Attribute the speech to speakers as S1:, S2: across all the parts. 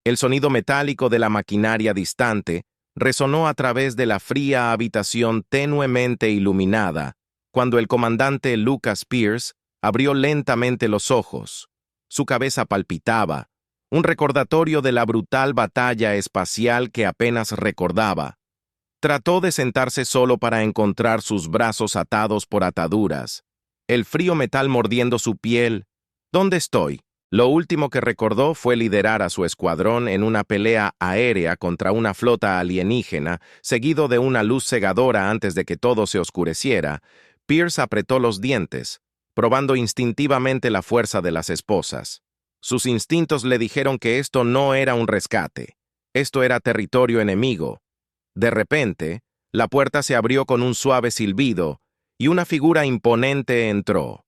S1: El sonido metálico de la maquinaria distante resonó a través de la fría habitación tenuemente iluminada, cuando el comandante Lucas Pierce abrió lentamente los ojos. Su cabeza palpitaba, un recordatorio de la brutal batalla espacial que apenas recordaba. Trató de sentarse solo para encontrar sus brazos atados por ataduras, el frío metal mordiendo su piel. ¿Dónde estoy? Lo último que recordó fue liderar a su escuadrón en una pelea aérea contra una flota alienígena, seguido de una luz cegadora antes de que todo se oscureciera. Pierce apretó los dientes, probando instintivamente la fuerza de las esposas. Sus instintos le dijeron que esto no era un rescate. Esto era territorio enemigo. De repente, la puerta se abrió con un suave silbido, y una figura imponente entró.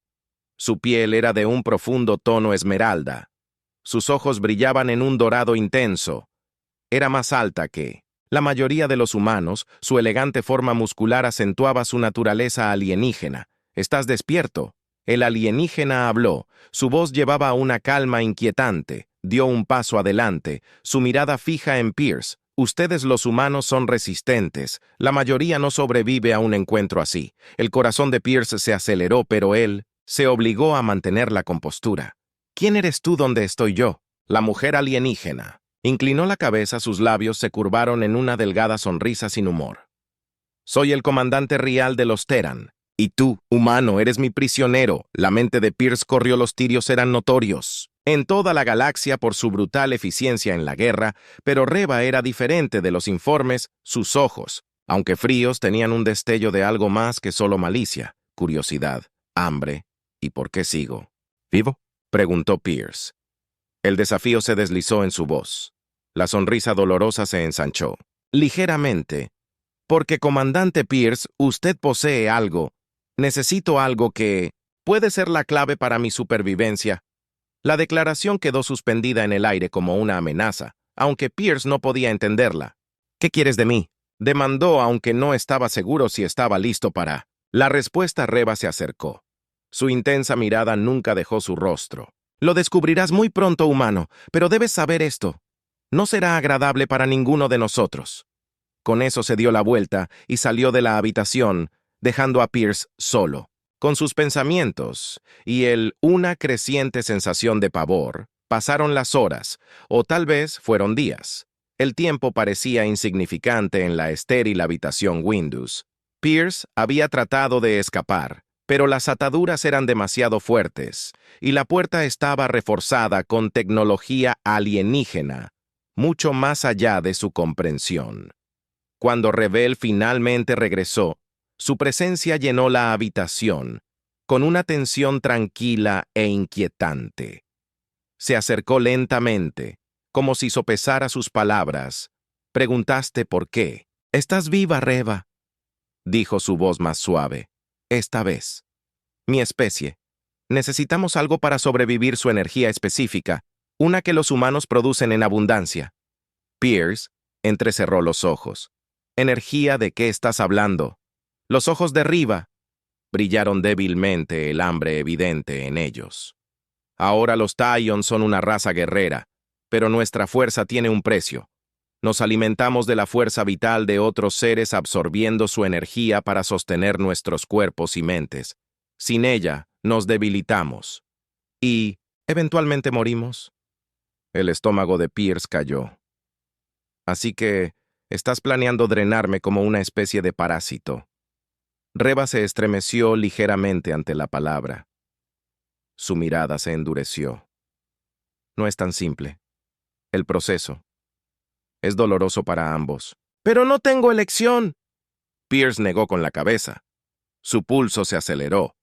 S1: Su piel era de un profundo tono esmeralda. Sus ojos brillaban en un dorado intenso. Era más alta que la mayoría de los humanos. Su elegante forma muscular acentuaba su naturaleza alienígena. «¿Estás despierto?» El alienígena habló. Su voz llevaba una calma inquietante. Dio un paso adelante, su mirada fija en Pierce. «Ustedes los humanos son resistentes. La mayoría no sobrevive a un encuentro así». El corazón de Pierce se aceleró, pero él se obligó a mantener la compostura. «¿Quién eres tú donde estoy yo?» La mujer alienígena inclinó la cabeza, sus labios se curvaron en una delgada sonrisa sin humor. «Soy el comandante Rial de los Terran. Y tú, humano, eres mi prisionero». La mente de Pierce corrió. Los tirios eran notorios en toda la galaxia por su brutal eficiencia en la guerra, pero Reva era diferente de los informes. Sus ojos, aunque fríos, tenían un destello de algo más que solo malicia, curiosidad, hambre. «¿Y por qué sigo? ¿Vivo?», preguntó Pierce. El desafío se deslizó en su voz. La sonrisa dolorosa se ensanchó. «Ligeramente. Porque, comandante Pierce, usted posee algo. Necesito algo que puede ser la clave para mi supervivencia». La declaración quedó suspendida en el aire como una amenaza, aunque Pierce no podía entenderla. «¿Qué quieres de mí?», demandó, aunque no estaba seguro si estaba listo para. La respuesta Reva se acercó. Su intensa mirada nunca dejó su rostro. «Lo descubrirás muy pronto, humano, pero debes saber esto. No será agradable para ninguno de nosotros». Con eso se dio la vuelta y salió de la habitación, dejando a Pierce solo. Con sus pensamientos y una creciente sensación de pavor, pasaron las horas, o tal vez fueron días. El tiempo parecía insignificante en la estéril habitación Windows. Pierce había tratado de escapar, pero las ataduras eran demasiado fuertes, y la puerta estaba reforzada con tecnología alienígena, mucho más allá de su comprensión. Cuando Revel finalmente regresó, su presencia llenó la habitación, con una tensión tranquila e inquietante. Se acercó lentamente, como si sopesara sus palabras. «Preguntaste por qué». «Estás viva, Reva», dijo su voz más suave. «Esta vez. Mi especie. Necesitamos algo para sobrevivir, su energía específica, una que los humanos producen en abundancia». Pierce entrecerró los ojos. «¿Energía de qué estás hablando?» Los ojos de Riva brillaron débilmente, el hambre evidente en ellos. «Ahora los Taion son una raza guerrera, pero nuestra fuerza tiene un precio. Nos alimentamos de la fuerza vital de otros seres, absorbiendo su energía para sostener nuestros cuerpos y mentes. Sin ella, nos debilitamos. Y, eventualmente morimos». El estómago de Pierce cayó. «Así que estás planeando drenarme como una especie de parásito». Reva se estremeció ligeramente ante la palabra. Su mirada se endureció. «No es tan simple. El proceso es doloroso para ambos». «Pero no tengo elección». Pierce negó con la cabeza. Su pulso se aceleró.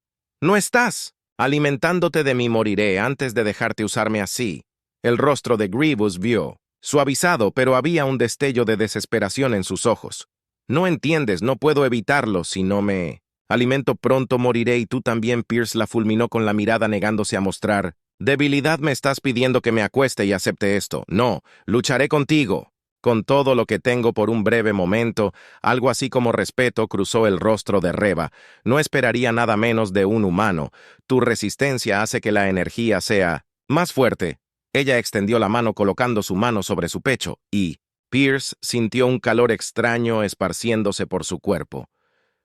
S1: «No estás alimentándote de mí, moriré antes de dejarte usarme así». El rostro de Grievous vio, suavizado, pero había un destello de desesperación en sus ojos. «No entiendes, no puedo evitarlo. Si no me alimento pronto moriré y tú también». Pierce la fulminó con la mirada, negándose a mostrar debilidad. «Me estás pidiendo que me acueste y acepte esto». «No, lucharé contigo, con todo lo que tengo». Por un breve momento, algo así como respeto cruzó el rostro de Reva. «No esperaría nada menos de un humano. Tu resistencia hace que la energía sea más fuerte». Ella extendió la mano colocando su mano sobre su pecho y Pierce sintió un calor extraño esparciéndose por su cuerpo.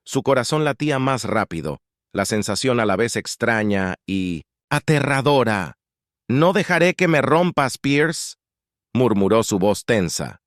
S1: Su corazón latía más rápido, la sensación a la vez extraña y aterradora. «No dejaré que me rompas, Pierce», murmuró su voz tensa.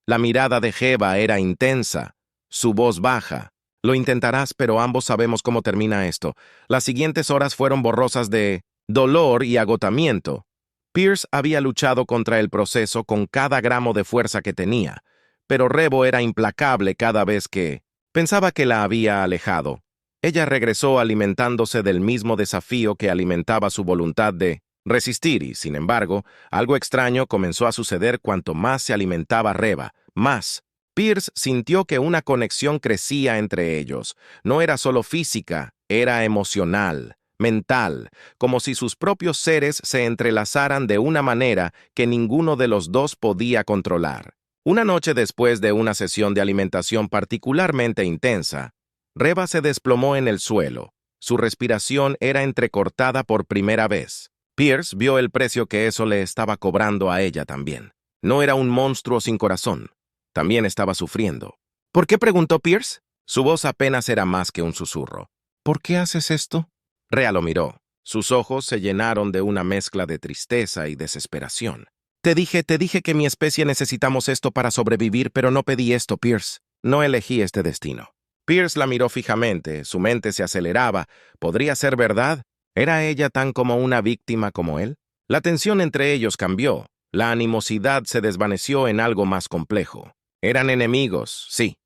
S1: La mirada de Jeva era intensa, su voz baja. «Lo intentarás, pero ambos sabemos cómo termina esto». Las siguientes horas fueron borrosas de dolor y agotamiento. Pierce había luchado contra el proceso con cada gramo de fuerza que tenía, pero Rebo era implacable cada vez que pensaba que la había alejado. Ella regresó alimentándose del mismo desafío que alimentaba su voluntad de resistir y, sin embargo, algo extraño comenzó a suceder cuanto más se alimentaba Reba, más. Pierce sintió que una conexión crecía entre ellos. No era solo física, era emocional, mental, como si sus propios seres se entrelazaran de una manera que ninguno de los dos podía controlar. Una noche después de una sesión de alimentación particularmente intensa, Reba se desplomó en el suelo. Su respiración era entrecortada por primera vez. Pierce vio el precio que eso le estaba cobrando a ella también. No era un monstruo sin corazón. También estaba sufriendo. «¿Por qué?», preguntó Pierce. Su voz apenas era más que un susurro. «¿Por qué haces esto?». Rhea lo miró. Sus ojos se llenaron de una mezcla de tristeza y desesperación. Te dije que mi especie necesitamos esto para sobrevivir, pero no pedí esto, Pierce. No elegí este destino». Pierce la miró fijamente, su mente se aceleraba. ¿Podría ser verdad? ¿Era ella tan como una víctima como él? La tensión entre ellos cambió. La animosidad se desvaneció en algo más complejo. Eran enemigos, sí,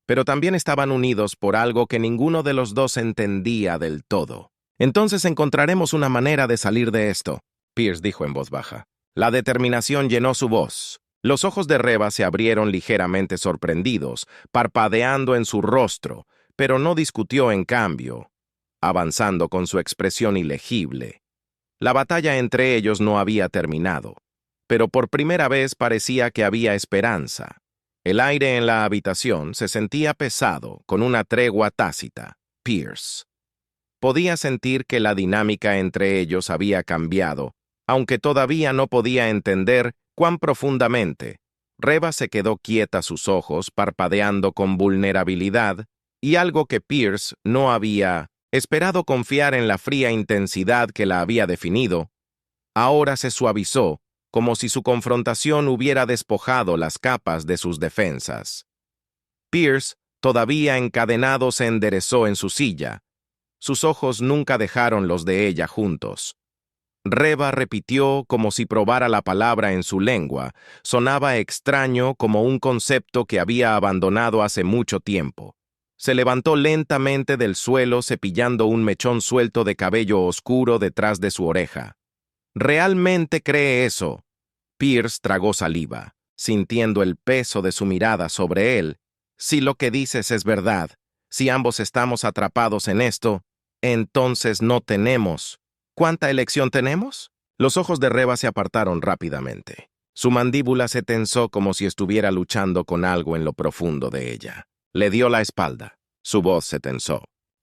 S1: pero también estaban unidos por algo que ninguno de los dos entendía del todo. «Entonces encontraremos una manera de salir de esto», Pierce dijo en voz baja. La determinación llenó su voz. Los ojos de Reba se abrieron ligeramente sorprendidos, parpadeando en su rostro, pero no discutió en cambio, avanzando con su expresión ilegible. La batalla entre ellos no había terminado, pero por primera vez parecía que había esperanza. El aire en la habitación se sentía pesado, con una tregua tácita. Pierce podía sentir que la dinámica entre ellos había cambiado, aunque todavía no podía entender cuán profundamente. Reba se quedó quieta, sus ojos parpadeando con vulnerabilidad, y algo que Pierce no había esperado, confiar en la fría intensidad que la había definido, ahora se suavizó, como si su confrontación hubiera despojado las capas de sus defensas. Pierce, todavía encadenado, se enderezó en su silla. Sus ojos nunca dejaron los de ella juntos. Reba repitió como si probara la palabra en su lengua. Sonaba extraño, como un concepto que había abandonado hace mucho tiempo. Se levantó lentamente del suelo, cepillando un mechón suelto de cabello oscuro detrás de su oreja. «¿Realmente cree eso?». Pierce tragó saliva, sintiendo el peso de su mirada sobre él. «Si lo que dices es verdad, si ambos estamos atrapados en esto, entonces no tenemos. ¿Cuánta elección tenemos?». Los ojos de Reba se apartaron rápidamente. Su mandíbula se tensó como si estuviera luchando con algo en lo profundo de ella. Le dio la espalda. Su voz se tensó.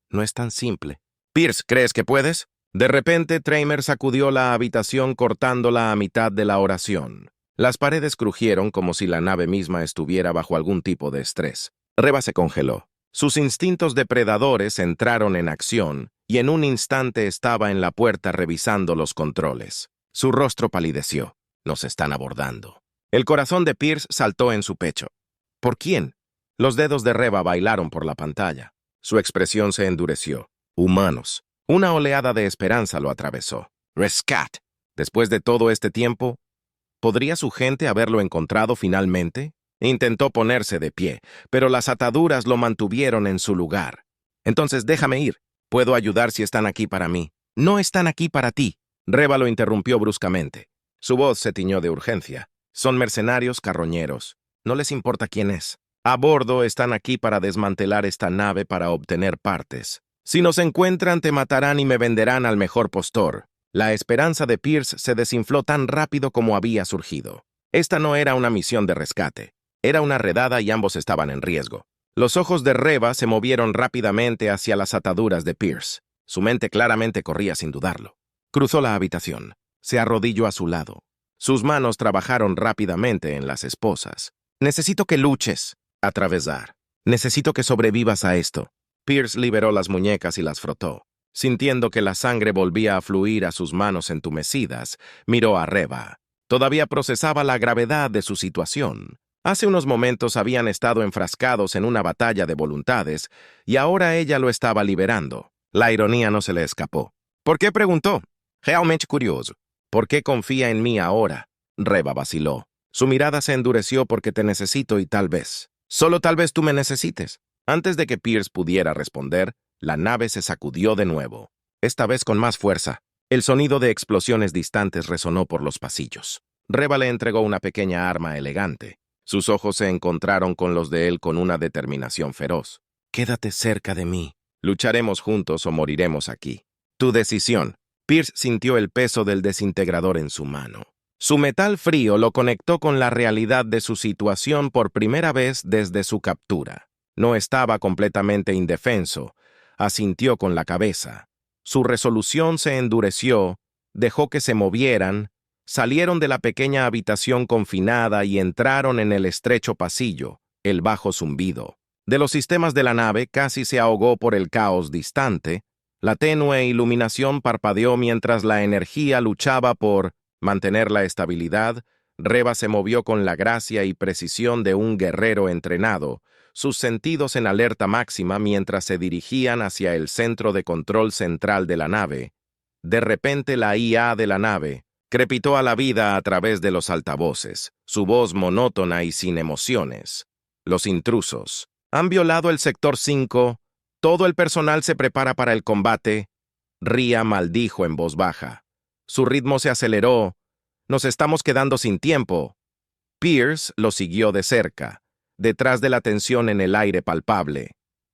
S1: «No es tan simple». «Pierce, ¿crees que puedes?». De repente, Tramer sacudió la habitación, cortándola a mitad de la oración. Las paredes crujieron como si la nave misma estuviera bajo algún tipo de estrés. Reba se congeló. Sus instintos depredadores entraron en acción, y en un instante estaba en la puerta revisando los controles. Su rostro palideció. «Nos están abordando». El corazón de Pierce saltó en su pecho. «¿Por quién?». Los dedos de Reba bailaron por la pantalla. Su expresión se endureció. «Humanos». Una oleada de esperanza lo atravesó. «Rescat». Después de todo este tiempo, ¿podría su gente haberlo encontrado finalmente? Intentó ponerse de pie, pero las ataduras lo mantuvieron en su lugar. «Entonces déjame ir. Puedo ayudar si están aquí para mí». «No están aquí para ti». Reba lo interrumpió bruscamente. Su voz se tiñó de urgencia. «Son mercenarios carroñeros. No les importa quién es. A bordo están aquí para desmantelar esta nave para obtener partes. Si nos encuentran, te matarán y me venderán al mejor postor». La esperanza de Pierce se desinfló tan rápido como había surgido. Esta no era una misión de rescate. Era una redada y ambos estaban en riesgo. Los ojos de Reba se movieron rápidamente hacia las ataduras de Pierce. Su mente claramente corría sin dudarlo. Cruzó la habitación. Se arrodilló a su lado. Sus manos trabajaron rápidamente en las esposas. «Necesito que luches». Atravesar. «Necesito que sobrevivas a esto». Pierce liberó las muñecas y las frotó. Sintiendo que la sangre volvía a fluir a sus manos entumecidas, miró a Reva. Todavía procesaba la gravedad de su situación. Hace unos momentos habían estado enfrascados en una batalla de voluntades y ahora ella lo estaba liberando. La ironía no se le escapó. ¿Por qué preguntó? Realmente curioso. ¿Por qué confía en mí ahora? Reva vaciló. Su mirada se endureció porque te necesito y tal vez. Solo tal vez tú me necesites. Antes de que Pierce pudiera responder, la nave se sacudió de nuevo, esta vez con más fuerza. El sonido de explosiones distantes resonó por los pasillos. Reva le entregó una pequeña arma elegante. Sus ojos se encontraron con los de él con una determinación feroz. «Quédate cerca de mí. Lucharemos juntos o moriremos aquí. Tu decisión». Pierce sintió el peso del desintegrador en su mano. Su metal frío lo conectó con la realidad de su situación por primera vez desde su captura. No estaba completamente indefenso. Asintió con la cabeza. Su resolución se endureció, dejó que se movieran, salieron de la pequeña habitación confinada y entraron en el estrecho pasillo, el bajo zumbido. De los sistemas de la nave casi se ahogó por el caos distante. La tenue iluminación parpadeó mientras la energía luchaba por mantener la estabilidad. Reva se movió con la gracia y precisión de un guerrero entrenado, sus sentidos en alerta máxima mientras se dirigían hacia el centro de control central de la nave. De repente la IA de la nave crepitó a la vida a través de los altavoces, su voz monótona y sin emociones. Los intrusos han violado el sector 5. Todo el personal se prepara para el combate. Ria maldijo en voz baja. Su ritmo se aceleró. Nos estamos quedando sin tiempo. Pierce lo siguió de cerca, detrás de la tensión en el aire palpable.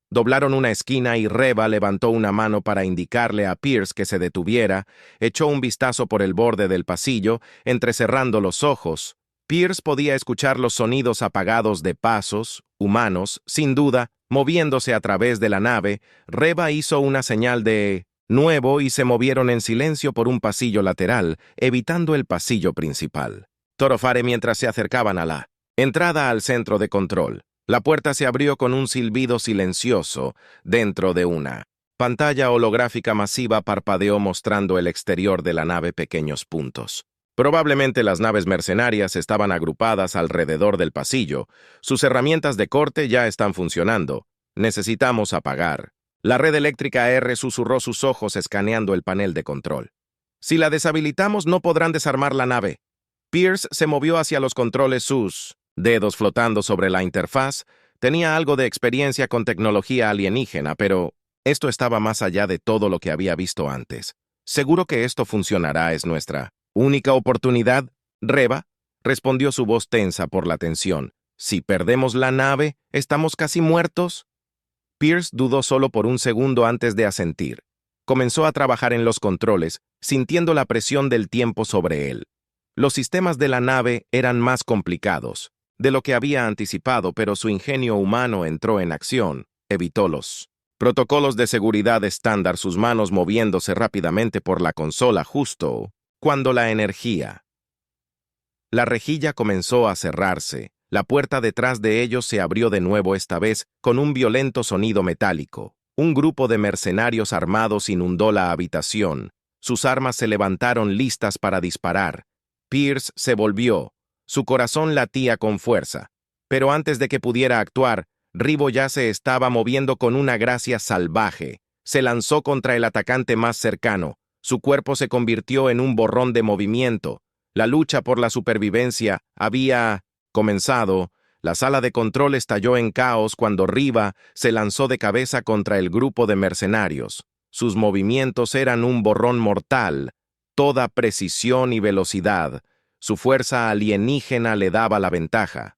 S1: Doblaron una esquina y Reva levantó una mano para indicarle a Pierce que se detuviera, echó un vistazo por el borde del pasillo, entrecerrando los ojos. Pierce podía escuchar los sonidos apagados de pasos, humanos, sin duda, moviéndose a través de la nave. Reva hizo una señal de nuevo y se movieron en silencio por un pasillo lateral, evitando el pasillo principal. Torofare mientras se acercaban a la entrada al centro de control. La puerta se abrió con un silbido silencioso. Dentro de una pantalla holográfica masiva parpadeó mostrando el exterior de la nave pequeños puntos. Probablemente las naves mercenarias estaban agrupadas alrededor del pasillo. Sus herramientas de corte ya están funcionando. Necesitamos apagar. La red eléctrica R susurró sus ojos escaneando el panel de control. Si la deshabilitamos no podrán desarmar la nave. Pierce se movió hacia los controles, sus dedos flotando sobre la interfaz. Tenía algo de experiencia con tecnología alienígena, pero esto estaba más allá de todo lo que había visto antes. «Seguro que esto funcionará, es nuestra única oportunidad». «Reva», respondió su voz tensa por la tensión. «Si perdemos la nave, ¿estamos casi muertos?» Pierce dudó solo por un segundo antes de asentir. Comenzó a trabajar en los controles, sintiendo la presión del tiempo sobre él. Los sistemas de la nave eran más complicados de lo que había anticipado, pero su ingenio humano entró en acción, evitó los protocolos de seguridad estándar, sus manos moviéndose rápidamente por la consola justo cuando la rejilla comenzó a cerrarse. La puerta detrás de ellos se abrió de nuevo, esta vez con un violento sonido metálico. Un grupo de mercenarios armados inundó la habitación. Sus armas se levantaron listas para disparar. Pierce se volvió. Su corazón latía con fuerza. Pero antes de que pudiera actuar, Rivo ya se estaba moviendo con una gracia salvaje. Se lanzó contra el atacante más cercano. Su cuerpo se convirtió en un borrón de movimiento. La lucha por la supervivencia había comenzado. La sala de control estalló en caos cuando Riva se lanzó de cabeza contra el grupo de mercenarios. Sus movimientos eran un borrón mortal. Toda precisión y velocidad. Su fuerza alienígena le daba la ventaja.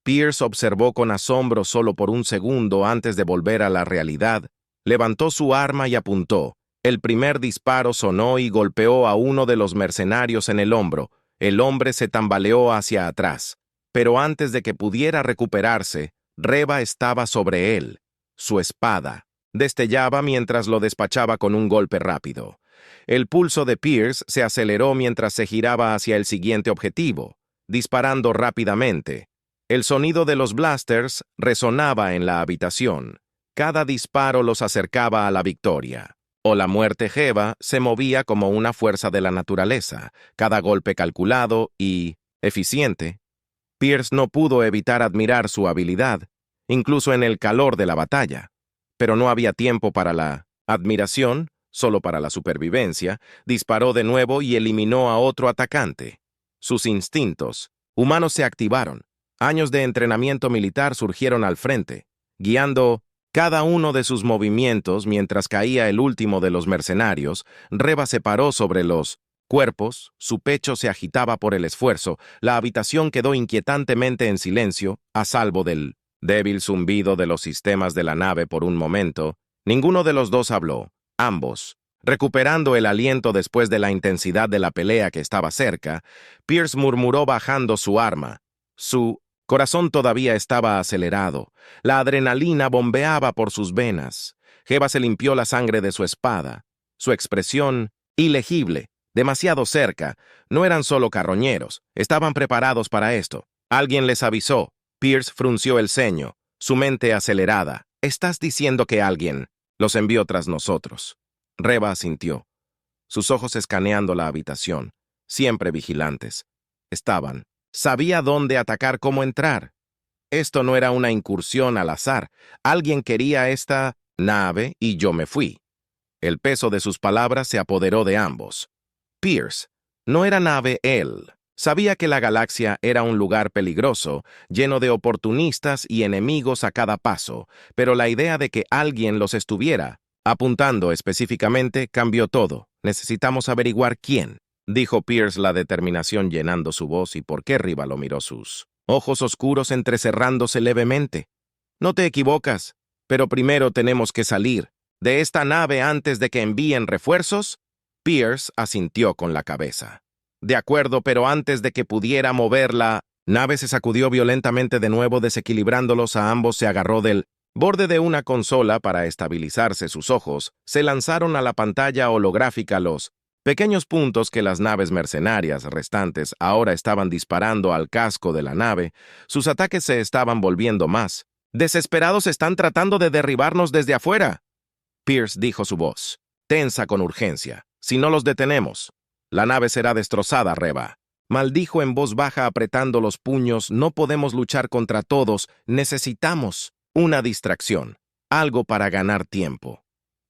S1: Pierce observó con asombro solo por un segundo antes de volver a la realidad. Levantó su arma y apuntó. El primer disparo sonó y golpeó a uno de los mercenarios en el hombro. El hombre se tambaleó hacia atrás. Pero antes de que pudiera recuperarse, Reva estaba sobre él. Su espada destellaba mientras lo despachaba con un golpe rápido. El pulso de Pierce se aceleró mientras se giraba hacia el siguiente objetivo, disparando rápidamente. El sonido de los blasters resonaba en la habitación. Cada disparo los acercaba a la victoria. O la muerte Jeva se movía como una fuerza de la naturaleza, cada golpe calculado y eficiente. Pierce no pudo evitar admirar su habilidad, incluso en el calor de la batalla. Pero no había tiempo para la admiración, solo para la supervivencia. Disparó de nuevo y eliminó a otro atacante. Sus instintos humanos se activaron. Años de entrenamiento militar surgieron al frente, guiando cada uno de sus movimientos. Mientras caía el último de los mercenarios, Reva se paró sobre los cuerpos, su pecho se agitaba por el esfuerzo, la habitación quedó inquietantemente en silencio, a salvo del débil zumbido de los sistemas de la nave por un momento. Ninguno de los dos habló, ambos, recuperando el aliento después de la intensidad de la pelea que estaba cerca. Pierce murmuró bajando su arma. Su corazón todavía estaba acelerado. La adrenalina bombeaba por sus venas. Jeva se limpió la sangre de su espada. Su expresión, ilegible, demasiado cerca. No eran solo carroñeros, estaban preparados para esto. Alguien les avisó. Pierce frunció el ceño, su mente acelerada. «¿Estás diciendo que alguien los envió tras nosotros?» Reva asintió, sus ojos escaneando la habitación, siempre vigilantes. Estaban. Sabía dónde atacar, cómo entrar. Esto no era una incursión al azar. Alguien quería esta nave y yo me fui. El peso de sus palabras se apoderó de ambos. Pierce no era nave él. Sabía que la galaxia era un lugar peligroso, lleno de oportunistas y enemigos a cada paso, pero la idea de que alguien los estuviera apuntando específicamente cambió todo. «Necesitamos averiguar quién», dijo Pierce, la determinación llenando su voz. ¿Y por qué? Riva lo miró, sus ojos oscuros entrecerrándose levemente. «No te equivocas, pero primero tenemos que salir de esta nave antes de que envíen refuerzos». Pierce asintió con la cabeza. «De acuerdo, pero antes de que pudiera mover la nave se sacudió violentamente de nuevo, desequilibrándolos a ambos. Se agarró del borde de una consola para estabilizarse. Sus ojos se lanzaron a la pantalla holográfica. Los pequeños puntos que las naves mercenarias restantes ahora estaban disparando al casco de la nave. Sus ataques se estaban volviendo más desesperados. «Están tratando de derribarnos desde afuera», Pierce dijo, su voz tensa con urgencia. «Si no los detenemos, la nave será destrozada». Reva maldijo en voz baja, apretando los puños. «No podemos luchar contra todos. Necesitamos una distracción, algo para ganar tiempo».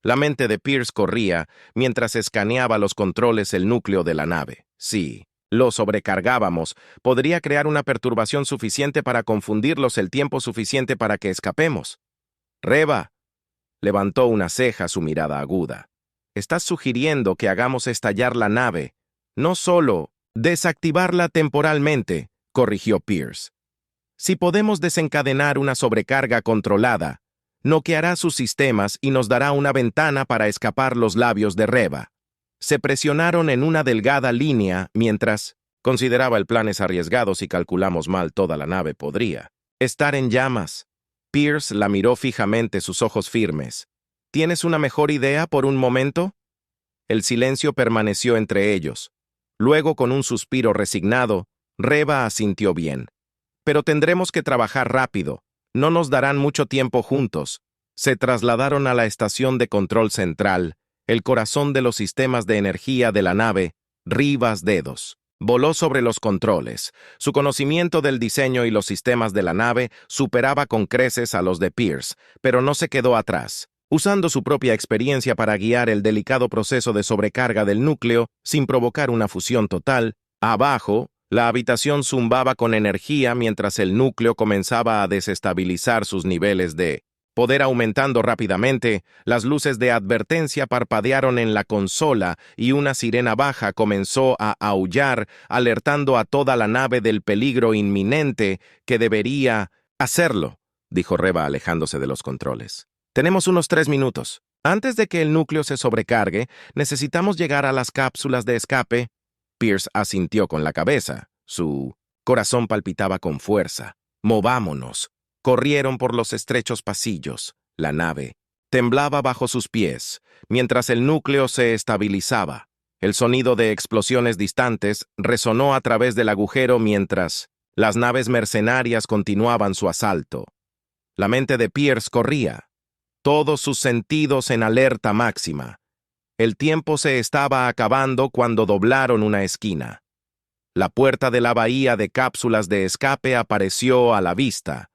S1: La mente de Pierce corría mientras escaneaba los controles, el núcleo de la nave. Si lo sobrecargábamos, podría crear una perturbación suficiente para confundirlos, el tiempo suficiente para que escapemos. «Reva», levantó una ceja, su mirada aguda. «Estás sugiriendo que hagamos estallar la nave, no solo desactivarla temporalmente», corrigió Pierce. «Si podemos desencadenar una sobrecarga controlada, noqueará sus sistemas y nos dará una ventana para escapar». Los labios de Reva se presionaron en una delgada línea mientras consideraba el plan. «Es arriesgado. Si calculamos mal, toda la nave podría estar en llamas». Pierce la miró fijamente, sus ojos firmes. «¿Tienes una mejor idea por un momento?» El silencio permaneció entre ellos. Luego, con un suspiro resignado, Reva asintió. «Bien. Pero tendremos que trabajar rápido. No nos darán mucho tiempo juntos». Se trasladaron a la estación de control central, el corazón de los sistemas de energía de la nave. Rivas dedos voló sobre los controles. Su conocimiento del diseño y los sistemas de la nave superaba con creces a los de Pierce, pero no se quedó atrás, usando su propia experiencia para guiar el delicado proceso de sobrecarga del núcleo sin provocar una fusión total. Abajo, la habitación zumbaba con energía mientras el núcleo comenzaba a desestabilizar sus niveles de poder aumentando rápidamente. Las luces de advertencia parpadearon en la consola y una sirena baja comenzó a aullar, alertando a toda la nave del peligro inminente. «Que debería hacerlo», dijo Reva, alejándose de los controles. «Tenemos unos 3 minutos. Antes de que el núcleo se sobrecargue, necesitamos llegar a las cápsulas de escape». Pierce asintió con la cabeza. Su corazón palpitaba con fuerza. «Movámonos». Corrieron por los estrechos pasillos. La nave temblaba bajo sus pies, mientras el núcleo se estabilizaba. El sonido de explosiones distantes resonó a través del agujero mientras las naves mercenarias continuaban su asalto. La mente de Pierce corría, todos sus sentidos en alerta máxima. El tiempo se estaba acabando cuando doblaron una esquina. La puerta de la bahía de cápsulas de escape apareció a la vista,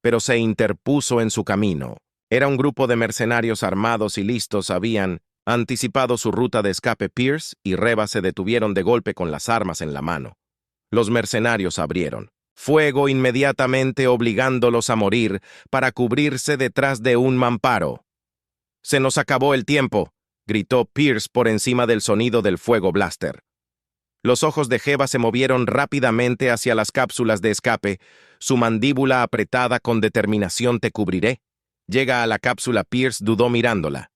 S1: pero se interpuso en su camino. Era un grupo de mercenarios armados y listos. Habían anticipado su ruta de escape. Pierce y Reva se detuvieron de golpe con las armas en la mano. Los mercenarios abrieron fuego inmediatamente, obligándolos a morir para cubrirse detrás de un mamparo. «Se nos acabó el tiempo», gritó Pierce por encima del sonido del fuego blaster. Los ojos de Jeva se movieron rápidamente hacia las cápsulas de escape, su mandíbula apretada con determinación. «Te cubriré». Llega a la cápsula. Pierce dudó mirándola.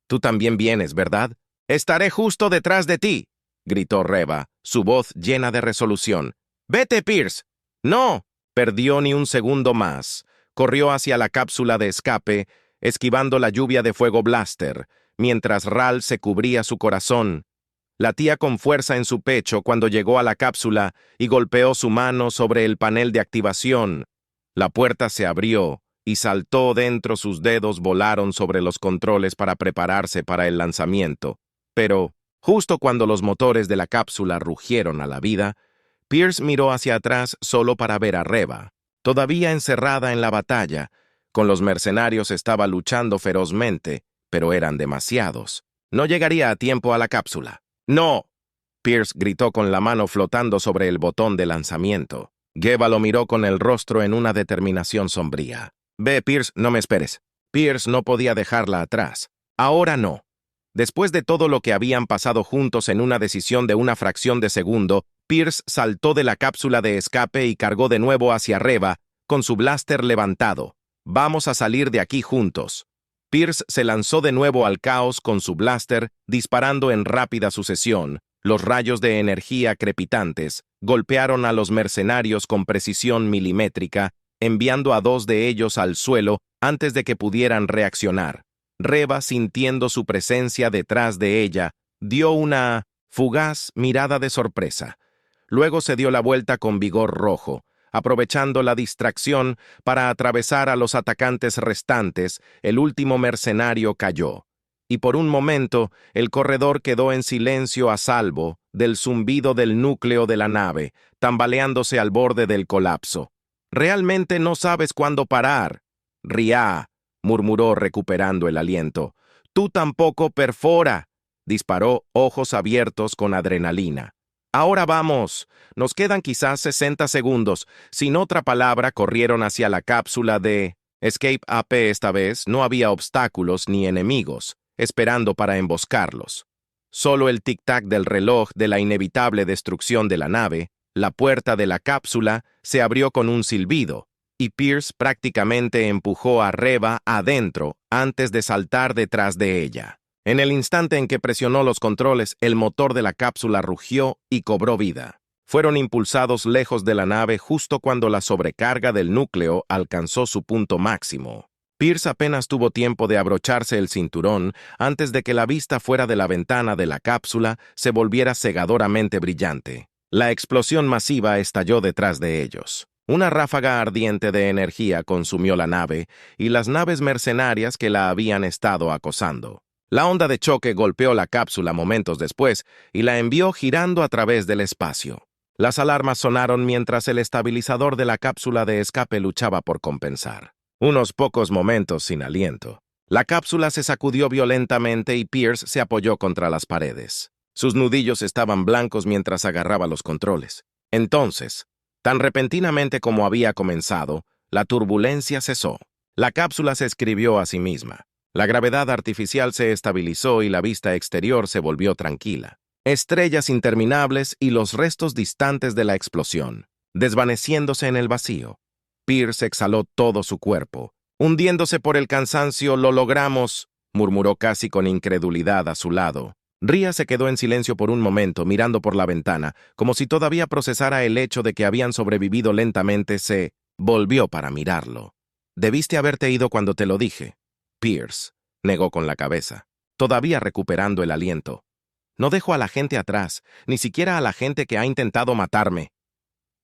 S1: «Tú también vienes, ¿verdad?» «Estaré justo detrás de ti», gritó Reva, su voz llena de resolución. «Vete, Pierce». «No». Perdió ni un segundo más. Corrió hacia la cápsula de escape, esquivando la lluvia de fuego blaster, mientras Ral se cubría su corazón. Latía con fuerza en su pecho cuando llegó a la cápsula y golpeó su mano sobre el panel de activación. La puerta se abrió y saltó dentro. Sus dedos volaron sobre los controles para prepararse para el lanzamiento. Pero, justo cuando los motores de la cápsula rugieron a la vida, Pierce miró hacia atrás solo para ver a Reva, todavía encerrada en la batalla. Con los mercenarios estaba luchando ferozmente, pero eran demasiados. No llegaría a tiempo a la cápsula. «¡No!», Pierce gritó con la mano flotando sobre el botón de lanzamiento. Jeva lo miró con el rostro en una determinación sombría. «Ve, Pierce, no me esperes». Pierce no podía dejarla atrás. Ahora no. Después de todo lo que habían pasado juntos en una decisión de una fracción de segundo, Pierce saltó de la cápsula de escape y cargó de nuevo hacia Reva, con su blaster levantado. «Vamos a salir de aquí juntos». Pierce se lanzó de nuevo al caos con su blaster, disparando en rápida sucesión. Los rayos de energía crepitantes golpearon a los mercenarios con precisión milimétrica, enviando a 2 de ellos al suelo antes de que pudieran reaccionar. Reva, sintiendo su presencia detrás de ella, dio una fugaz mirada de sorpresa. Luego se dio la vuelta con vigor rojo, aprovechando la distracción para atravesar a los atacantes restantes. El último mercenario cayó, y por un momento el corredor quedó en silencio a salvo del zumbido del núcleo de la nave, tambaleándose al borde del colapso. «Realmente no sabes cuándo parar». «Ria», murmuró recuperando el aliento. «Tú tampoco, perfora», disparó, ojos abiertos con adrenalina. «Ahora vamos. Nos quedan quizás 60 segundos. Sin otra palabra, corrieron hacia la cápsula de Escape AP. Esta vez no había obstáculos ni enemigos, esperando para emboscarlos. Solo el tic-tac del reloj de la inevitable destrucción de la nave. La puerta de la cápsula se abrió con un silbido, y Pierce prácticamente empujó a Reva adentro antes de saltar detrás de ella. En el instante en que presionó los controles, el motor de la cápsula rugió y cobró vida. Fueron impulsados lejos de la nave justo cuando la sobrecarga del núcleo alcanzó su punto máximo. Pierce apenas tuvo tiempo de abrocharse el cinturón antes de que la vista fuera de la ventana de la cápsula se volviera cegadoramente brillante. La explosión masiva estalló detrás de ellos. Una ráfaga ardiente de energía consumió la nave y las naves mercenarias que la habían estado acosando. La onda de choque golpeó la cápsula momentos después y la envió girando a través del espacio. Las alarmas sonaron mientras el estabilizador de la cápsula de escape luchaba por compensar. Unos pocos momentos sin aliento. La cápsula se sacudió violentamente y Pierce se apoyó contra las paredes. Sus nudillos estaban blancos mientras agarraba los controles. Entonces, tan repentinamente como había comenzado, la turbulencia cesó. La cápsula se escribió a sí misma. La gravedad artificial se estabilizó y la vista exterior se volvió tranquila. Estrellas interminables y los restos distantes de la explosión, desvaneciéndose en el vacío. Pierce exhaló todo su cuerpo. Hundiéndose por el cansancio. «Lo logramos», murmuró casi con incredulidad a su lado. Ria se quedó en silencio por un momento, mirando por la ventana, como si todavía procesara el hecho de que habían sobrevivido lentamente. Se volvió para mirarlo. «Debiste haberte ido cuando te lo dije, Pierce». negó con la cabeza, todavía recuperando el aliento. No dejo a la gente atrás, ni siquiera a la gente que ha intentado matarme.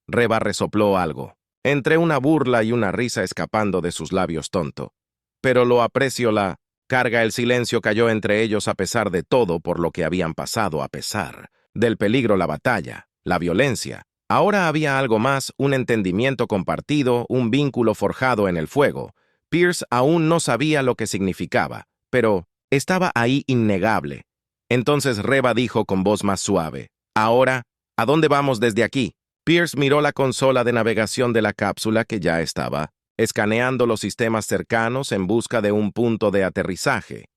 S1: Reva resopló algo, entre una burla y una risa escapando de sus labios tonto. Pero lo aprecio la carga, el silencio cayó entre ellos a pesar de todo por lo que habían pasado, a pesar del peligro, la batalla, la violencia. Ahora había algo más, un entendimiento compartido, un vínculo forjado en el fuego. Pierce aún no sabía lo que significaba, pero estaba ahí innegable. Entonces Reva dijo con voz más suave, «Ahora, ¿a dónde vamos desde aquí?» Pierce miró la consola de navegación de la cápsula que ya estaba escaneando los sistemas cercanos en busca de un punto de aterrizaje.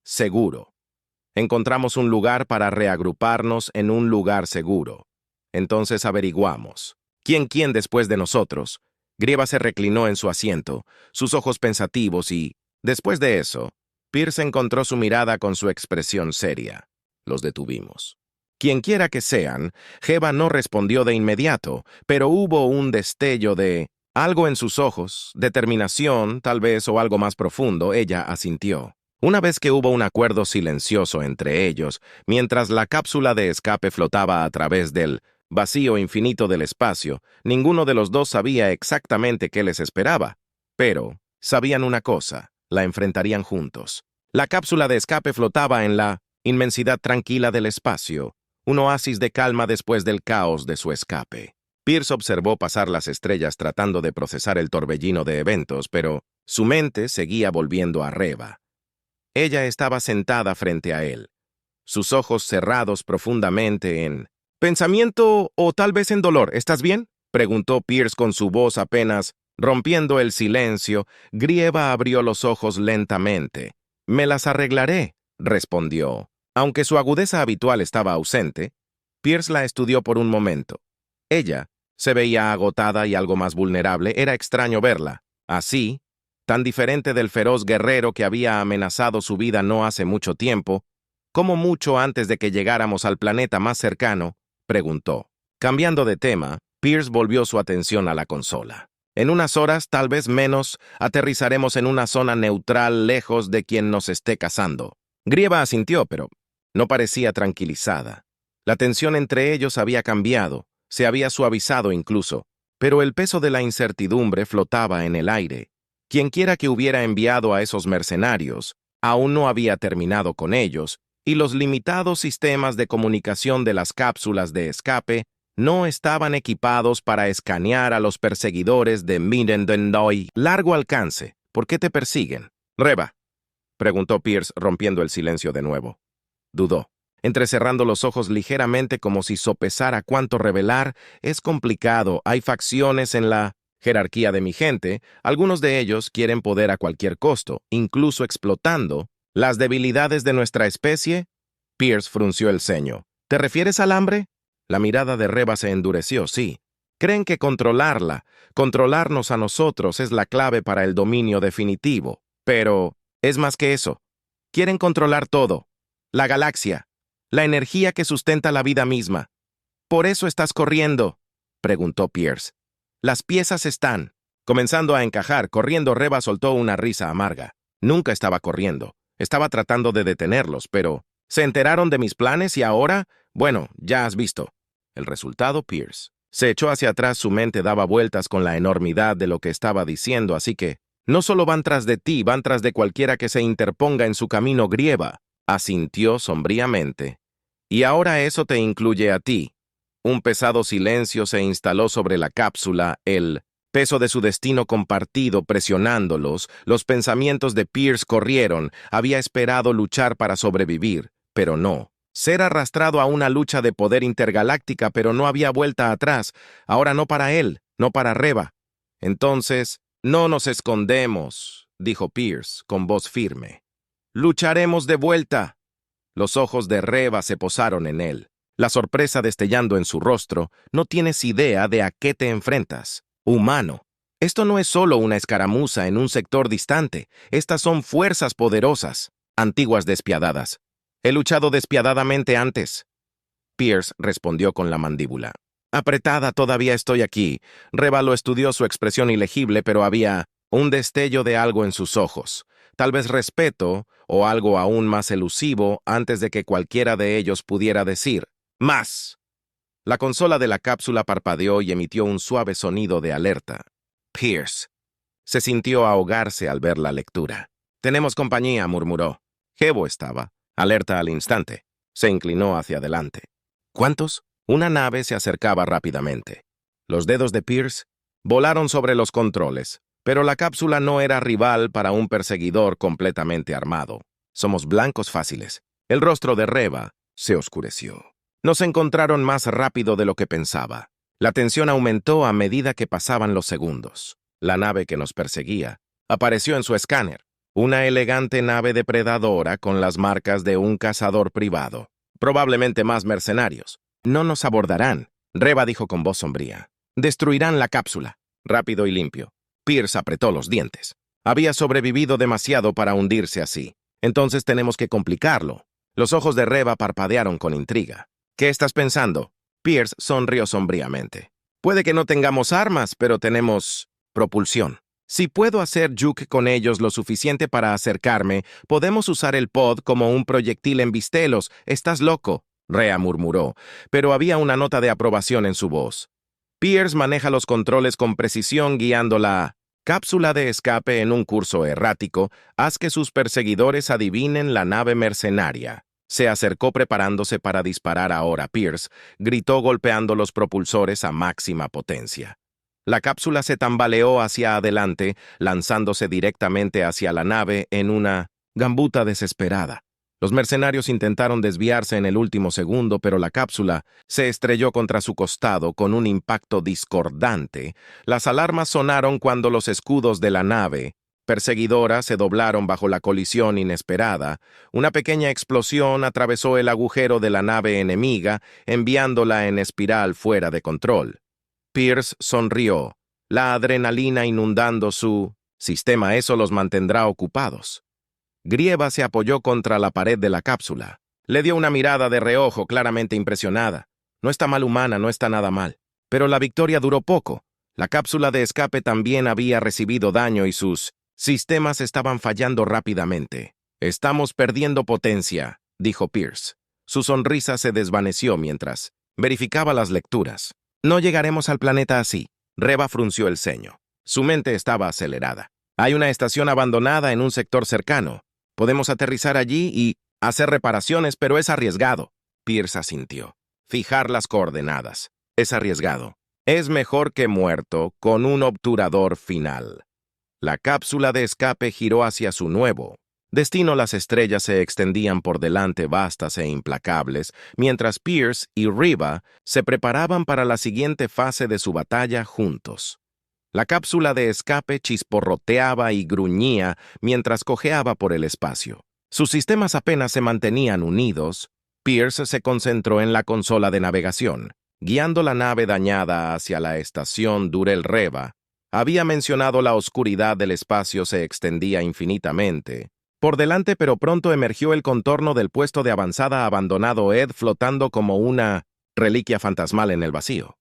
S1: Seguro. Encontramos un lugar para reagruparnos en un lugar seguro. Entonces averiguamos. ¿Quién después de nosotros? Grieva se reclinó en su asiento, sus ojos pensativos y, después de eso, Pierce encontró su mirada con su expresión seria. Los detuvimos. Quienquiera que sean, Jeva no respondió de inmediato, pero hubo un destello de algo en sus ojos, determinación, tal vez, o algo más profundo. Ella asintió. Una vez que hubo un acuerdo silencioso entre ellos, mientras la cápsula de escape flotaba a través del vacío infinito del espacio, ninguno de los dos sabía exactamente qué les esperaba, pero sabían una cosa, la enfrentarían juntos. La cápsula de escape flotaba en la inmensidad tranquila del espacio, un oasis de calma después del caos de su escape. Pierce observó pasar las estrellas tratando de procesar el torbellino de eventos, pero su mente seguía volviendo a Reva. Ella estaba sentada frente a él, sus ojos cerrados profundamente en pensamiento o tal vez en dolor. ¿Estás bien?, preguntó Pierce con su voz apenas rompiendo el silencio. Grieva abrió los ojos lentamente. «Me las arreglaré», respondió. Aunque su agudeza habitual estaba ausente, Pierce la estudió por un momento. Ella se veía agotada y algo más vulnerable. Era extraño verla así, tan diferente del feroz guerrero que había amenazado su vida no hace mucho tiempo. «¿Cómo mucho antes de que llegáramos al planeta más cercano?», preguntó. Cambiando de tema, Pierce volvió su atención a la consola. «En unas horas, tal vez menos, aterrizaremos en una zona neutral lejos de quien nos esté cazando». Grieva asintió, pero no parecía tranquilizada. La tensión entre ellos había cambiado, se había suavizado incluso, pero el peso de la incertidumbre flotaba en el aire. Quienquiera que hubiera enviado a esos mercenarios, aún no había terminado con ellos, y los limitados sistemas de comunicación de las cápsulas de escape no estaban equipados para escanear a los perseguidores de Middendoy. Largo alcance. ¿Por qué te persiguen? «Reva», preguntó Pierce, rompiendo el silencio de nuevo. Dudó, entrecerrando los ojos ligeramente como si sopesara cuánto revelar. «Es complicado. Hay facciones en la jerarquía de mi gente. Algunos de ellos quieren poder a cualquier costo, incluso explotando las debilidades de nuestra especie». Pierce frunció el ceño. «¿Te refieres al hambre?» La mirada de Reva se endureció. «Sí. Creen que controlarnos a nosotros es la clave para el dominio definitivo. Pero es más que eso. Quieren controlar todo. La galaxia. La energía que sustenta la vida misma». «¿Por eso estás corriendo?», preguntó Pierce. «Las piezas están comenzando a encajar». Corriendo. Reva soltó una risa amarga. «Nunca estaba corriendo. Estaba tratando de detenerlos, pero se enteraron de mis planes y ahora, bueno, ya has visto el resultado». Pierce se echó hacia atrás, su mente daba vueltas con la enormidad de lo que estaba diciendo. «Así que no solo van tras de ti, van tras de cualquiera que se interponga en su camino». Grieva asintió sombríamente. «Y ahora eso te incluye a ti». Un pesado silencio se instaló sobre la cápsula, el peso de su destino compartido presionándolos. Los pensamientos de Pierce corrieron. Había esperado luchar para sobrevivir, pero no. Ser arrastrado a una lucha de poder intergaláctica, pero no había vuelta atrás. Ahora no para él, no para Reva. «Entonces, no nos escondemos», dijo Pierce con voz firme. «Lucharemos de vuelta». Los ojos de Reva se posaron en él, la sorpresa destellando en su rostro. «No tienes idea de a qué te enfrentas. Humano. Esto no es solo una escaramuza en un sector distante. Estas son fuerzas poderosas, antiguas despiadadas. He luchado despiadadamente antes». Pierce respondió con la mandíbula apretada. «Todavía estoy aquí». Reva lo estudió, su expresión ilegible, pero había un destello de algo en sus ojos. Tal vez respeto o algo aún más elusivo antes de que cualquiera de ellos pudiera decir ¡más! La consola de la cápsula parpadeó y emitió un suave sonido de alerta. Pierce se sintió ahogarse al ver la lectura. «Tenemos compañía», murmuró. Jebo estaba, alerta al instante. Se inclinó hacia adelante. «¿Cuántos?» Una nave se acercaba rápidamente. Los dedos de Pierce volaron sobre los controles, pero la cápsula no era rival para un perseguidor completamente armado. «Somos blancos fáciles». El rostro de Reva se oscureció. Nos encontraron más rápido de lo que pensaba. La tensión aumentó a medida que pasaban los segundos. La nave que nos perseguía apareció en su escáner. Una elegante nave depredadora con las marcas de un cazador privado. Probablemente más mercenarios. «No nos abordarán», Reva dijo con voz sombría. «Destruirán la cápsula». Rápido y limpio. Pierce apretó los dientes. Había sobrevivido demasiado para hundirse así. Entonces tenemos que complicarlo. Los ojos de Reva parpadearon con intriga. «¿Qué estás pensando?» Pierce sonrió sombríamente. «Puede que no tengamos armas, pero tenemos propulsión. Si puedo hacer juke con ellos lo suficiente para acercarme, podemos usar el pod como un proyectil en vistelos. ¿Estás loco?», Rhea murmuró, pero había una nota de aprobación en su voz. «Pierce maneja los controles con precisión guiando la cápsula de escape en un curso errático. Haz que sus perseguidores adivinen la nave mercenaria». Se acercó preparándose para disparar ahora. Pierce gritó golpeando los propulsores a máxima potencia. La cápsula se tambaleó hacia adelante, lanzándose directamente hacia la nave en una gambuta desesperada. Los mercenarios intentaron desviarse en el último segundo, pero la cápsula se estrelló contra su costado con un impacto discordante. Las alarmas sonaron cuando los escudos de la nave perseguidora se doblaron bajo la colisión inesperada. Una pequeña explosión atravesó el agujero de la nave enemiga, enviándola en espiral fuera de control. Pierce sonrió, la adrenalina inundando su sistema. Eso los mantendrá ocupados. Grieva se apoyó contra la pared de la cápsula. Le dio una mirada de reojo, claramente impresionada. No está mal humana, no está nada mal. Pero la victoria duró poco. La cápsula de escape también había recibido daño y sus sistemas estaban fallando rápidamente. «Estamos perdiendo potencia», dijo Pierce. Su sonrisa se desvaneció mientras verificaba las lecturas. «No llegaremos al planeta así». Reva frunció el ceño. Su mente estaba acelerada. «Hay una estación abandonada en un sector cercano. Podemos aterrizar allí y hacer reparaciones, pero es arriesgado». Pierce asintió. «Fijar las coordenadas. Es arriesgado. Es mejor que muerto con un obturador final». La cápsula de escape giró hacia su nuevo destino. Las estrellas se extendían por delante, vastas e implacables, mientras Pierce y Reva se preparaban para la siguiente fase de su batalla juntos. La cápsula de escape chisporroteaba y gruñía mientras cojeaba por el espacio. Sus sistemas apenas se mantenían unidos. Pierce se concentró en la consola de navegación, guiando la nave dañada hacia la estación Durel Reva. Había mencionado la oscuridad del espacio se extendía infinitamente por delante, pero pronto emergió el contorno del puesto de avanzada abandonado Ed flotando como una reliquia fantasmal en el vacío.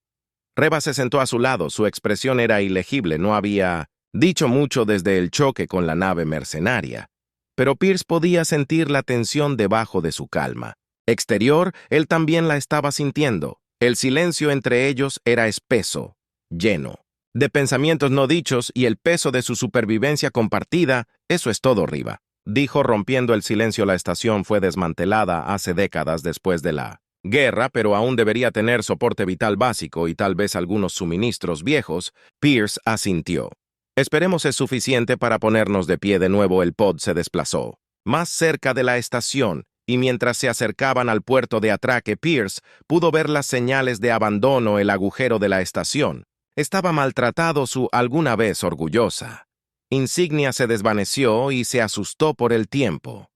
S1: Reva se sentó a su lado, su expresión era ilegible, no había dicho mucho desde el choque con la nave mercenaria, pero Pierce podía sentir la tensión debajo de su calma. Exterior, él también la estaba sintiendo. El silencio entre ellos era espeso, lleno de pensamientos no dichos y el peso de su supervivencia compartida. «Eso es todo, Reva», dijo rompiendo el silencio. La estación fue desmantelada hace décadas después de la guerra, pero aún debería tener soporte vital básico y tal vez algunos suministros viejos. Pierce asintió. «Esperemos es suficiente para ponernos de pie de nuevo». El pod se desplazó más cerca de la estación y mientras se acercaban al puerto de atraque, Pierce pudo ver las señales de abandono. El agujero de la estación estaba maltratado, su alguna vez orgullosa insignia se desvaneció y se asustó por el tiempo.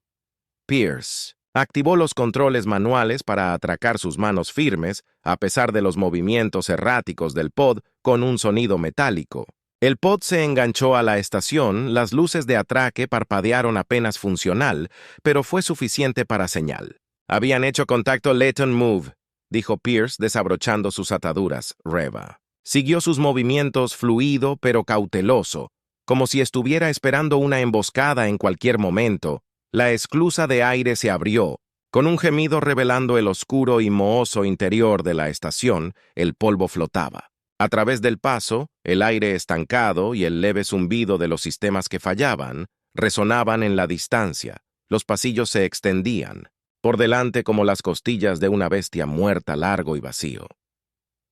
S1: Pierce activó los controles manuales para atracar sus manos firmes, a pesar de los movimientos erráticos del pod, con un sonido metálico. El pod se enganchó a la estación, las luces de atraque parpadearon apenas funcional, pero fue suficiente para señal. «Habían hecho contacto. Let 'em move», dijo Pierce desabrochando sus ataduras. Reva siguió sus movimientos fluido pero cauteloso, como si estuviera esperando una emboscada en cualquier momento. La esclusa de aire se abrió. Con un gemido revelando el oscuro y mohoso interior de la estación, el polvo flotaba. A través del paso, el aire estancado y el leve zumbido de los sistemas que fallaban resonaban en la distancia. Los pasillos se extendían, por delante como las costillas de una bestia muerta, largo y vacío.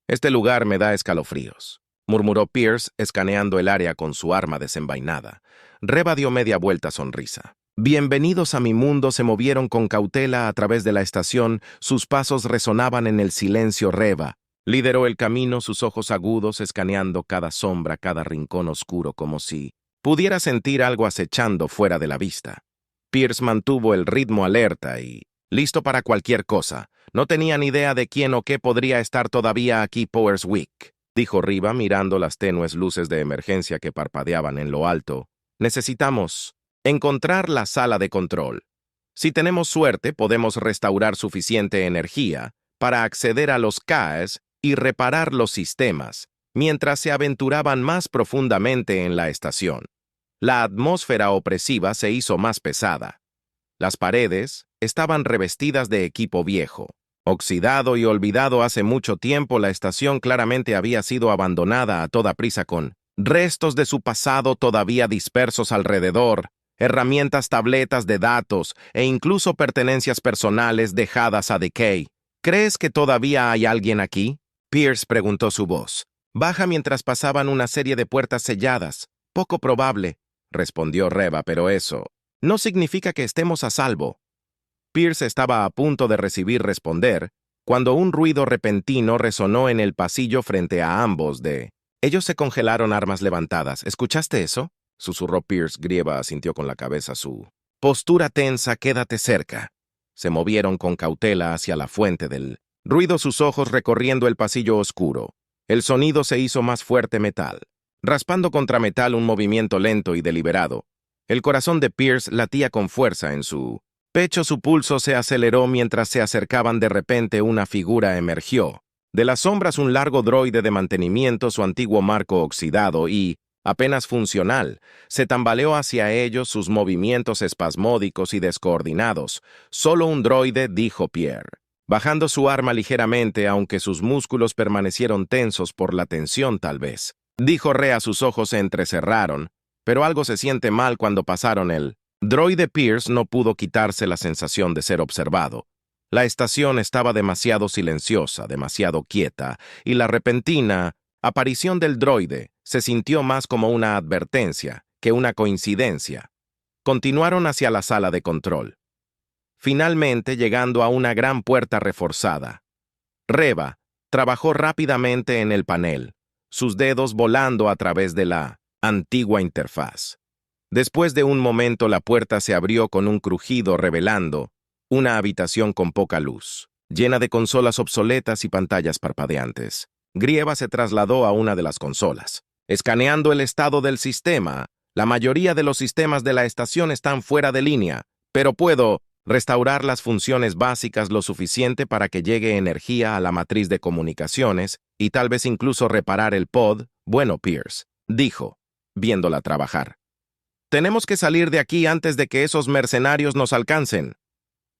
S1: «Este lugar me da escalofríos», murmuró Pierce, escaneando el área con su arma desenvainada. Reva dio media vuelta sonrisa. «Bienvenidos a mi mundo» se movieron con cautela a través de la estación, sus pasos resonaban en el silencio. Reva lideró el camino, sus ojos agudos escaneando cada sombra, cada rincón oscuro, como si pudiera sentir algo acechando fuera de la vista. Pierce mantuvo el ritmo alerta y listo para cualquier cosa. No tenía ni idea de quién o qué podría estar todavía aquí. «Powers Weak», dijo Riva mirando las tenues luces de emergencia que parpadeaban en lo alto. «Necesitamos encontrar la sala de control. Si tenemos suerte, podemos restaurar suficiente energía para acceder a los CAES y reparar los sistemas, mientras se aventuraban más profundamente en la estación. La atmósfera opresiva se hizo más pesada. Las paredes estaban revestidas de equipo viejo. Oxidado y olvidado hace mucho tiempo, la estación claramente había sido abandonada a toda prisa, con restos de su pasado todavía dispersos alrededor, herramientas, tabletas de datos e incluso pertenencias personales dejadas a decay. «¿Crees que todavía hay alguien aquí?», Pierce preguntó, su voz baja mientras pasaban una serie de puertas selladas. «Poco probable», respondió Reva, «pero eso no significa que estemos a salvo». Pierce estaba a punto de responder cuando un ruido repentino resonó en el pasillo frente a ambos. Ellos se congelaron, armas levantadas. «¿Escuchaste eso?», susurró Pierce. Grieva asintió con la cabeza, su postura tensa. «Quédate cerca». Se movieron con cautela hacia la fuente del ruido, sus ojos recorriendo el pasillo oscuro. El sonido se hizo más fuerte, metal raspando contra metal, un movimiento lento y deliberado. El corazón de Pierce latía con fuerza en su pecho, su pulso se aceleró mientras se acercaban. De repente, una figura emergió. De las sombras, un largo droide de mantenimiento, su antiguo marco oxidado y apenas funcional, se tambaleó hacia ellos, sus movimientos espasmódicos y descoordinados. «Solo un droide», dijo Pierre, bajando su arma ligeramente, aunque sus músculos permanecieron tensos por la tensión. «Tal vez», dijo Rea, sus ojos se entrecerraron, «pero algo se siente mal cuando pasaron el droide». Pierce no pudo quitarse la sensación de ser observado. La estación estaba demasiado silenciosa, demasiado quieta, y la repentina aparición del droide se sintió más como una advertencia que una coincidencia. Continuaron hacia la sala de control, finalmente llegando a una gran puerta reforzada. Reva trabajó rápidamente en el panel, sus dedos volando a través de la antigua interfaz. Después de un momento, la puerta se abrió con un crujido, revelando una habitación con poca luz, llena de consolas obsoletas y pantallas parpadeantes. Grieva se trasladó a una de las consolas, escaneando el estado del sistema. «La mayoría de los sistemas de la estación están fuera de línea, pero puedo restaurar las funciones básicas lo suficiente para que llegue energía a la matriz de comunicaciones y tal vez incluso reparar el pod». «Bueno, Pierce», dijo, viéndola trabajar, «tenemos que salir de aquí antes de que esos mercenarios nos alcancen».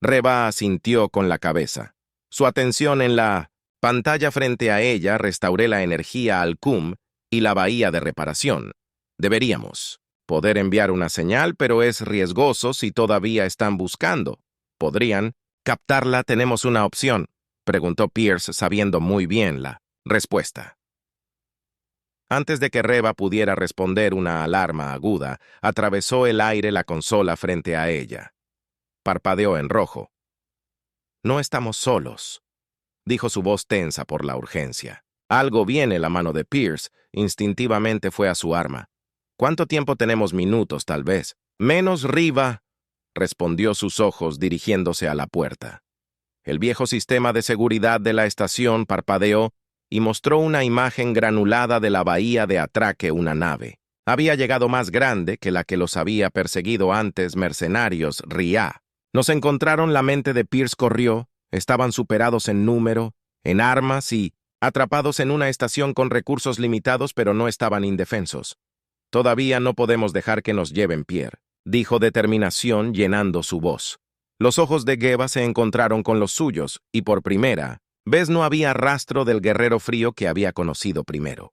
S1: Reva asintió con la cabeza. Su atención en la pantalla frente a ella. «Restauré la energía al CUM y la bahía de reparación. Deberíamos poder enviar una señal, pero es riesgoso si todavía están buscando. ¿Podrían captarla? ¿Tenemos una opción?», preguntó Pierce, sabiendo muy bien la respuesta. Antes de que Reva pudiera responder, una alarma aguda atravesó el aire. La consola frente a ella parpadeó en rojo. «No estamos solos», dijo su voz tensa por la urgencia. Algo viene. La mano de Pierce instintivamente fue a su arma. «¿Cuánto tiempo tenemos?» «Minutos, tal vez». «Menos, Riva», respondió, sus ojos dirigiéndose a la puerta. El viejo sistema de seguridad de la estación parpadeó y mostró una imagen granulada de la bahía de atraque. Una nave había llegado, más grande que la que los había perseguido antes. «Mercenarios, Ria». Nos encontraron. La mente de Pierce corrió. Estaban superados en número, en armas y atrapados en una estación con recursos limitados, pero no estaban indefensos. «Todavía no podemos dejar que nos lleven», Pierre dijo determinación llenando su voz. Los ojos de Geva se encontraron con los suyos, y por primera vez no había rastro del guerrero frío que había conocido primero.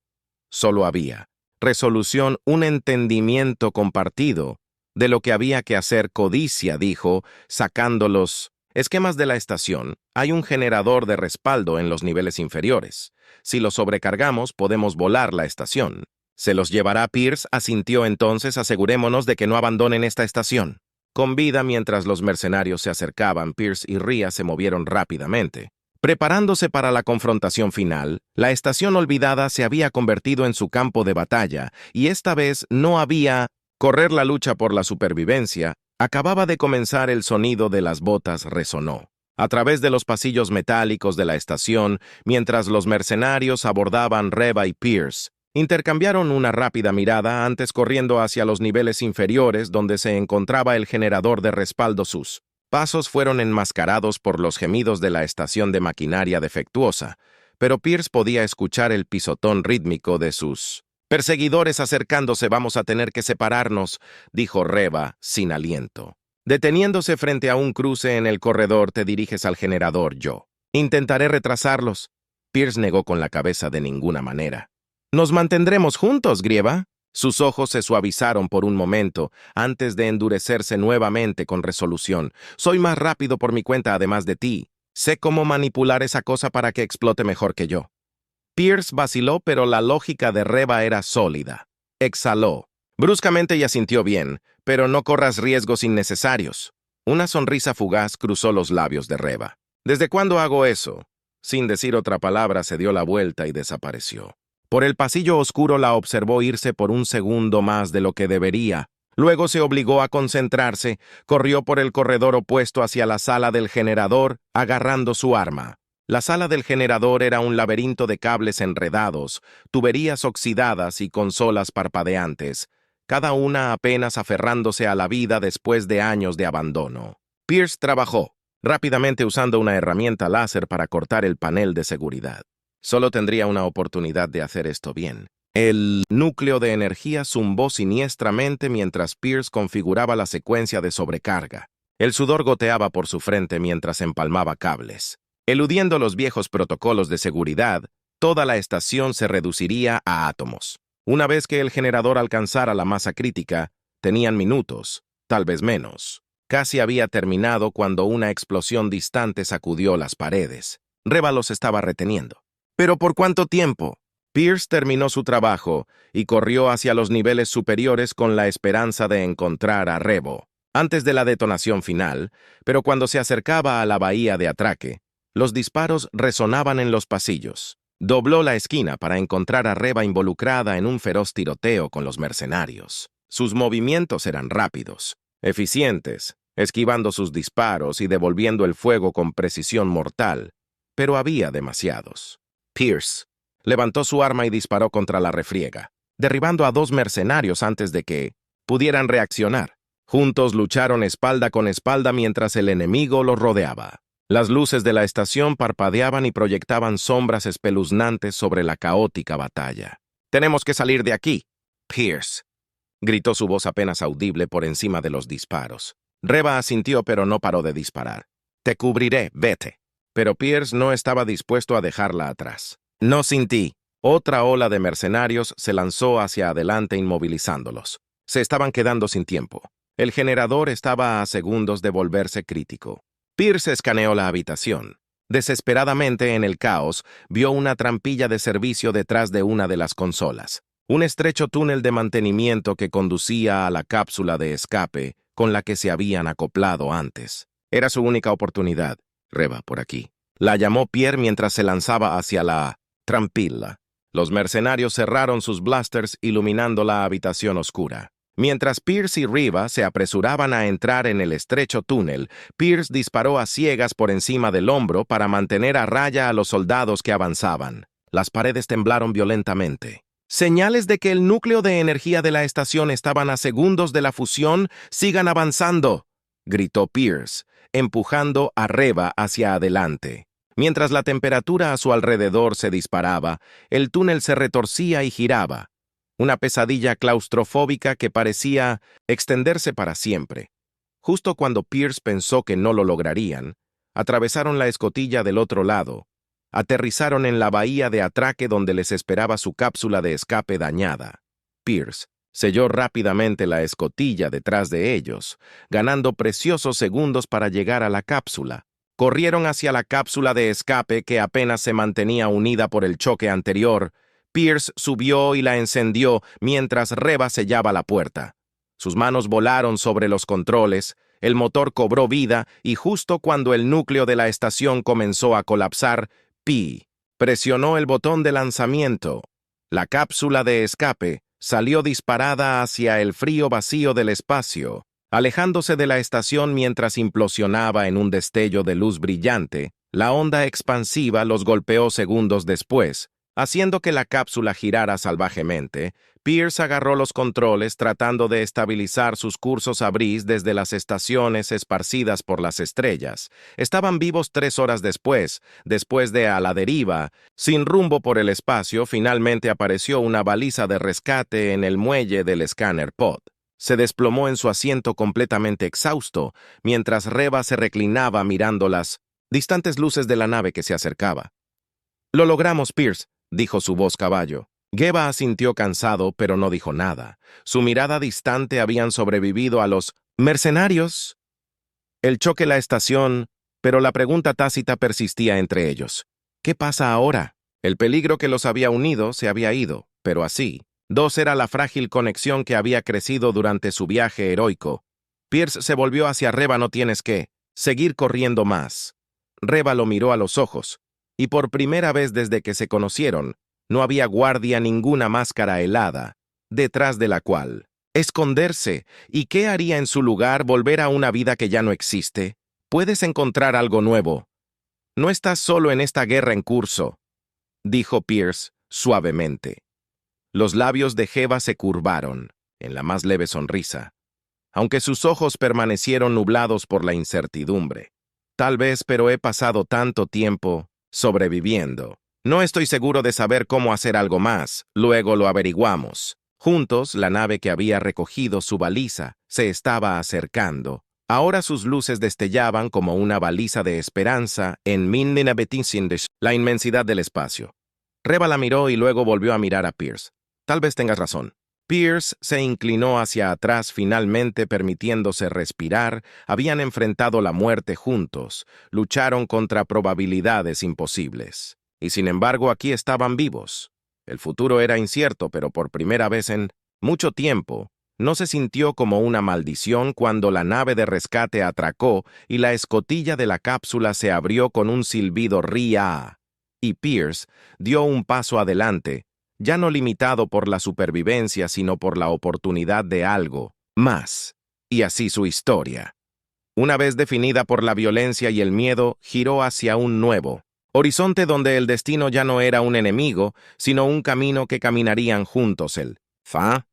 S1: Solo había resolución, un entendimiento compartido de lo que había que hacer. Codicia, dijo, sacando los esquemas de la estación. Hay un generador de respaldo en los niveles inferiores. Si lo sobrecargamos, podemos volar la estación. ¿Se los llevará Pierce? Asintió entonces. Asegurémonos de que no abandonen esta estación. Con vida, mientras los mercenarios se acercaban, Pierce y Rhea se movieron rápidamente. Preparándose para la confrontación final, la estación olvidada se había convertido en su campo de batalla, y esta vez no había correr la lucha por la supervivencia. Acababa de comenzar. El sonido de las botas resonó a través de los pasillos metálicos de la estación, mientras los mercenarios abordaban. Reva y Pierce intercambiaron una rápida mirada antes corriendo hacia los niveles inferiores donde se encontraba el generador de respaldo. Sus pasos fueron enmascarados por los gemidos de la estación de maquinaria defectuosa, pero Pierce podía escuchar el pisotón rítmico de sus perseguidores acercándose. Vamos a tener que separarnos, dijo Reva sin aliento. Deteniéndose frente a un cruce en el corredor. Te diriges al generador. Yo intentaré retrasarlos. Pierce negó con la cabeza. De ninguna manera. Nos mantendremos juntos, Grieva. Sus ojos se suavizaron por un momento, antes de endurecerse nuevamente con resolución. Soy más rápido por mi cuenta además de ti. Sé cómo manipular esa cosa para que explote mejor que yo. Pierce vaciló, pero la lógica de Reva era sólida. Exhaló bruscamente y asintió. Bien, pero no corras riesgos innecesarios. Una sonrisa fugaz cruzó los labios de Reva. ¿Desde cuándo hago eso? Sin decir otra palabra, se dio la vuelta y desapareció. Por el pasillo oscuro la observó irse por un segundo más de lo que debería. Luego se obligó a concentrarse. Corrió por el corredor opuesto hacia la sala del generador, agarrando su arma. La sala del generador era un laberinto de cables enredados, tuberías oxidadas y consolas parpadeantes, cada una apenas aferrándose a la vida después de años de abandono. Pierce trabajó rápidamente usando una herramienta láser para cortar el panel de seguridad. Solo tendría una oportunidad de hacer esto bien. El núcleo de energía zumbó siniestramente mientras Pierce configuraba la secuencia de sobrecarga. El sudor goteaba por su frente mientras empalmaba cables. Eludiendo los viejos protocolos de seguridad, toda la estación se reduciría a átomos. Una vez que el generador alcanzara la masa crítica, tenían minutos, tal vez menos. Casi había terminado cuando una explosión distante sacudió las paredes. Reva los estaba reteniendo. ¿Pero por cuánto tiempo? Pierce terminó su trabajo y corrió hacia los niveles superiores con la esperanza de encontrar a Revo antes de la detonación final, pero cuando se acercaba a la bahía de atraque, los disparos resonaban en los pasillos. Dobló la esquina para encontrar a Reva involucrada en un feroz tiroteo con los mercenarios. Sus movimientos eran rápidos, eficientes, esquivando sus disparos y devolviendo el fuego con precisión mortal, pero había demasiados. Pierce levantó su arma y disparó contra la refriega, derribando a 2 mercenarios antes de que pudieran reaccionar. Juntos lucharon espalda con espalda mientras el enemigo los rodeaba. Las luces de la estación parpadeaban y proyectaban sombras espeluznantes sobre la caótica batalla. «Tenemos que salir de aquí, Pierce», gritó su voz apenas audible por encima de los disparos. Reva asintió, pero no paró de disparar. «Te cubriré, vete». Pero Pierce no estaba dispuesto a dejarla atrás. «No sin ti». Otra ola de mercenarios se lanzó hacia adelante inmovilizándolos. Se estaban quedando sin tiempo. El generador estaba a segundos de volverse crítico. Pierce escaneó la habitación. Desesperadamente en el caos, vio una trampilla de servicio detrás de una de las consolas. Un estrecho túnel de mantenimiento que conducía a la cápsula de escape con la que se habían acoplado antes. Era su única oportunidad. «Reva, por aquí», la llamó Pierre mientras se lanzaba hacia la trampilla. Los mercenarios cerraron sus blasters iluminando la habitación oscura. Mientras Pierce y Reva se apresuraban a entrar en el estrecho túnel, Pierce disparó a ciegas por encima del hombro para mantener a raya a los soldados que avanzaban. Las paredes temblaron violentamente. «Señales de que el núcleo de energía de la estación estaban a segundos de la fusión. Sigan avanzando», gritó Pierce, empujando a Reva hacia adelante. Mientras la temperatura a su alrededor se disparaba, el túnel se retorcía y giraba. una pesadilla claustrofóbica que parecía extenderse para siempre. Justo cuando Pierce pensó que no lo lograrían, atravesaron la escotilla del otro lado, aterrizaron en la bahía de atraque donde les esperaba su cápsula de escape dañada. Pierce selló rápidamente la escotilla detrás de ellos, ganando preciosos segundos para llegar a la cápsula. Corrieron hacia la cápsula de escape que apenas se mantenía unida por el choque anterior. Pierce subió y la encendió mientras Reva sellaba la puerta. Sus manos volaron sobre los controles, el motor cobró vida y justo cuando el núcleo de la estación comenzó a colapsar, Pi presionó el botón de lanzamiento. La cápsula de escape salió disparada hacia el frío vacío del espacio, alejándose de la estación mientras implosionaba en un destello de luz brillante. La onda expansiva los golpeó segundos después, haciendo que la cápsula girara salvajemente. Pierce agarró los controles tratando de estabilizar sus cursos a Brice desde las estaciones esparcidas por las estrellas. Estaban vivos 3 horas después de a la deriva, sin rumbo por el espacio. Finalmente apareció una baliza de rescate en el muelle del escáner pod. Se desplomó en su asiento completamente exhausto, mientras Reva se reclinaba mirando las distantes luces de la nave que se acercaba. «Lo logramos, Pierce», dijo su voz caballo. Geva asintió cansado, pero no dijo nada. Su mirada distante habían sobrevivido a los mercenarios. El choque la estación, pero la pregunta tácita persistía entre ellos. ¿Qué pasa ahora? El peligro que los había unido se había ido, pero así. 2 era la frágil conexión que había crecido durante su viaje heroico. Pierce se volvió hacia Reva. «No tienes que seguir corriendo más». Reva lo miró a los ojos, y por primera vez desde que se conocieron, no había guardia, ninguna máscara helada, detrás de la cual esconderse. ¿Y qué haría en su lugar? ¿Volver a una vida que ya no existe? Puedes encontrar algo nuevo. No estás solo en esta guerra en curso, dijo Pierce suavemente. Los labios de Geva se curvaron en la más leve sonrisa, aunque sus ojos permanecieron nublados por la incertidumbre. Tal vez, pero he pasado tanto tiempo sobreviviendo. No estoy seguro de saber cómo hacer algo más. Luego lo averiguamos. Juntos, la nave que había recogido su baliza se estaba acercando. Ahora sus luces destellaban como una baliza de esperanza en la inmensidad del espacio. Reva la miró y luego volvió a mirar a Pierce. Tal vez tengas razón. Pierce se inclinó hacia atrás, finalmente permitiéndose respirar. Habían enfrentado la muerte juntos, lucharon contra probabilidades imposibles. Y sin embargo, aquí estaban vivos. El futuro era incierto, pero por primera vez en mucho tiempo, no se sintió como una maldición cuando la nave de rescate atracó y la escotilla de la cápsula se abrió con un silbido ría. Y Pierce dio un paso adelante, ya no limitado por la supervivencia, sino por la oportunidad de algo más. Y así su historia, una vez definida por la violencia y el miedo, giró hacia un nuevo horizonte donde el destino ya no era un enemigo, sino un camino que caminarían juntos. El Fa